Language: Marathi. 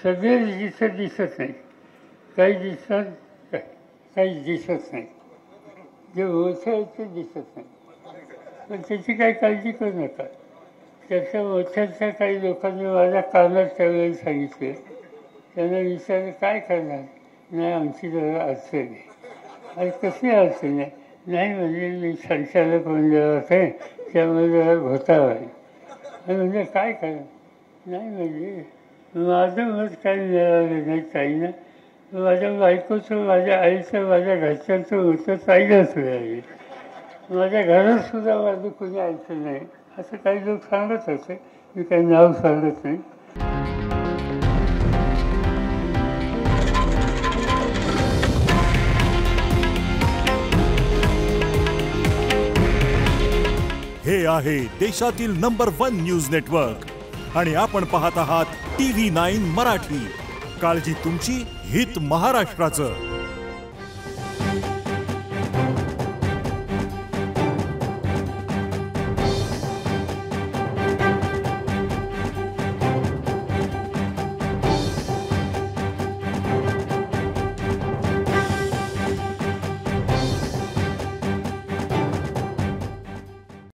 सगळे रजिस्टर दिसत नाही, काही दिसतात, काही दिसत नाही. जे मोठे आहेत ते दिसत नाही, पण त्याची काही काळजी करू नका. त्याच्या मोठ्याच्या काही लोकांनी माझ्या कानात त्यावेळेला सांगितले, त्यांना विचारलं काय करणार. नाही, आमची जरा अडचण आहे. आणि कसली अडचण आहे. नाही म्हणजे मी संचालक मंडळात आहे, त्यामुळे जरा घोटाळा आहे. आणि म्हणजे काय करणार. नाही म्हणजे माझं मत काही मिळालं नाही ताईनं. माझ्या बायकोचं, माझ्या आईचं, माझ्या घरच्यांचं मत ताईलाच मिळाले. माझ्या घरात सुद्धा माझं कोणी ऐकलं नाही असं काही लोक सांगत होते. मी काही नाव सांगत नाही. हे आहे देशातील नंबर 1 न्यूज नेटवर्क आणि आपण पाहत आहात TV9 मराठी. काळजी तुमची, हित महाराष्ट्राचं.